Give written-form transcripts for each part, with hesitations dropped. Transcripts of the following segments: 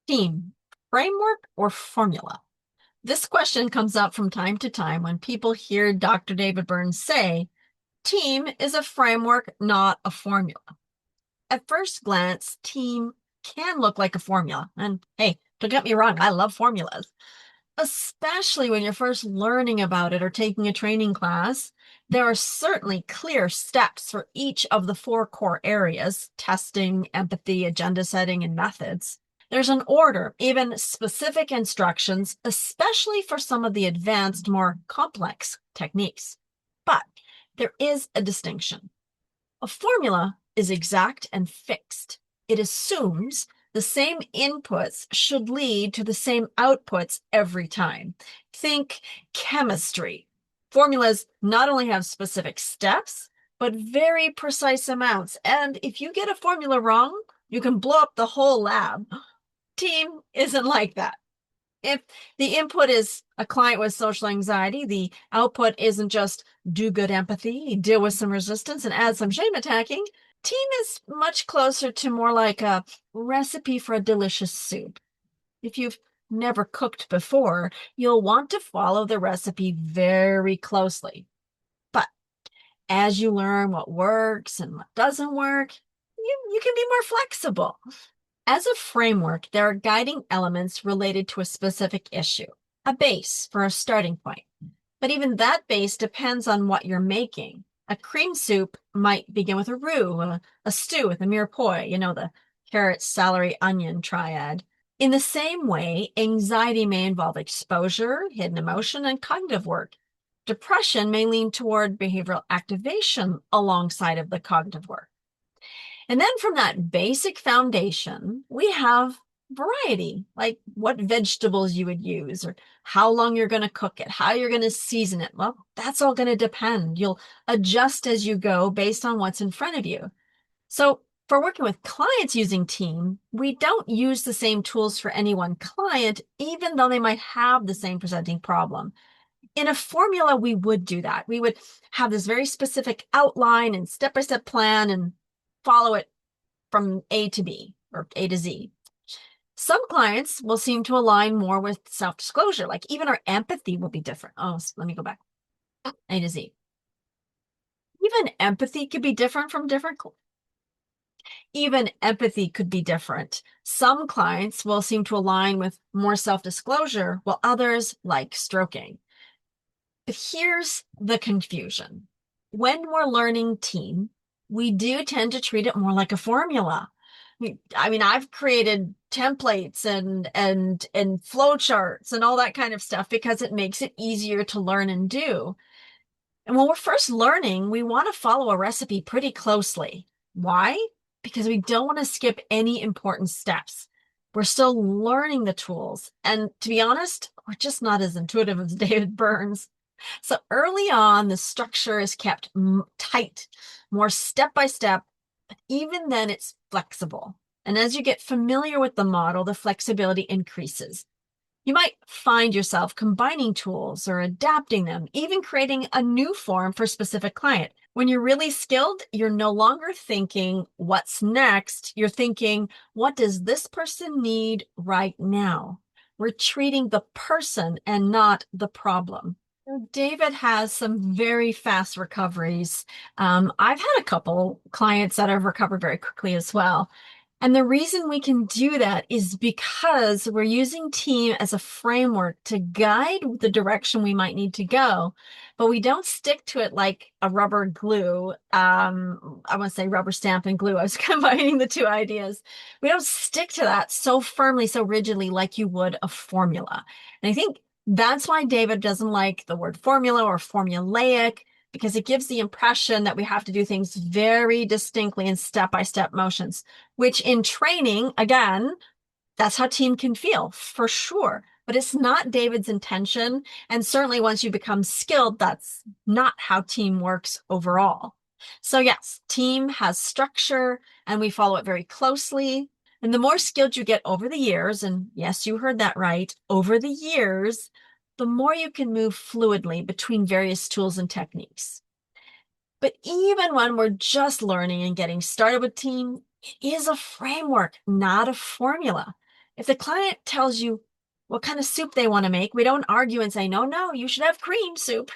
Team, framework, or formula? This question comes up from time to time when people hear Dr. David Burns say, team is a framework, not a formula. At first glance, team can look like a formula. And hey, don't get me wrong, I love formulas, especially when you're first learning about it or taking a training class. There are certainly clear steps for each of the four core areas: testing, empathy, agenda setting, and methods. There's an order, even specific instructions, especially for some of the advanced, more complex techniques. But there is a distinction. A formula is exact and fixed. It assumes the same inputs should lead to the same outputs every time. Think chemistry. Formulas not only have specific steps, but very precise amounts. And if you get a formula wrong, you can blow up the whole lab. Team isn't like that. If the input is a client with social anxiety, the output isn't just do good empathy, deal with some resistance, and add some shame attacking. Team is much closer to more like a recipe for a delicious soup. If you've never cooked before, you'll want to follow the recipe very closely. But as you learn what works and what doesn't work, you can be more flexible. As a framework, there are guiding elements related to a specific issue, a base for a starting point. But even that base depends on what you're making. A cream soup might begin with a roux, a stew with a mirepoix, the carrot, celery, onion triad. In the same way, anxiety may involve exposure, hidden emotion, and cognitive work. Depression may lean toward behavioral activation alongside of the cognitive work. And then from that basic foundation, we have variety, like what vegetables you would use or how long you're going to cook it, how you're going to season it. Well, that's all going to depend. You'll adjust as you go based on what's in front of you. So for working with clients using Team, we don't use the same tools for any one client, even though they might have the same presenting problem. In a formula, we would do that. We would have this very specific outline and step-by-step plan and follow it from A to B or A to Z. Some clients will seem to align more with self-disclosure, like even our empathy will be different. Oh, let me go back. A to Z. Even empathy could be different from different. Even empathy could be different. Some clients will seem to align with more self-disclosure, while others like stroking. But here's the confusion. When we're learning Team, we do tend to treat it more like a formula. I mean, I've created templates and flow charts and all that kind of stuff because it makes it easier to learn and do. And when we're first learning, we want to follow a recipe pretty closely. Why? Because we don't want to skip any important steps. We're still learning the tools. And to be honest, we're just not as intuitive as David Burns. So early on, the structure is kept tight, more step by step, but even then it's flexible. And as you get familiar with the model, the flexibility increases. You might find yourself combining tools or adapting them, even creating a new form for a specific client. When you're really skilled, you're no longer thinking, what's next? You're thinking, what does this person need right now? We're treating the person and not the problem. David has some very fast recoveries. I've had a couple clients that have recovered very quickly as well. And the reason we can do that is because we're using Team as a framework to guide the direction we might need to go, but we don't stick to it like a rubber glue. I want to say rubber stamp and glue. I was combining the two ideas. We don't stick to that so firmly, so rigidly like you would a formula. And I think that's why David doesn't like the word formula or formulaic, because it gives the impression that we have to do things very distinctly in step-by-step motions, which in training, again, that's how Team can feel for sure. But it's not David's intention. And certainly once you become skilled, that's not how Team works overall. So yes, Team has structure and we follow it very closely. And the more skilled you get over the years, and yes, you heard that right, over the years, the more you can move fluidly between various tools and techniques. But even when we're just learning and getting started with Team, it is a framework, not a formula. If the client tells you what kind of soup they want to make, we don't argue and say, no, no, you should have cream soup.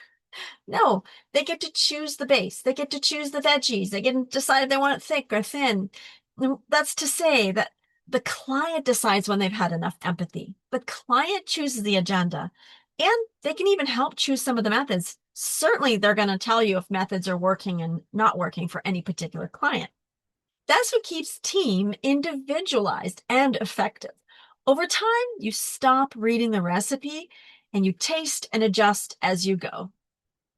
No, they get to choose the base. They get to choose the veggies. They get to decide if they want it thick or thin. That's to say that the client decides when they've had enough empathy. The client chooses the agenda, and they can even help choose some of the methods. Certainly, they're going to tell you if methods are working and not working for any particular client. That's what keeps TEAM individualized and effective. Over time, you stop reading the recipe and you taste and adjust as you go.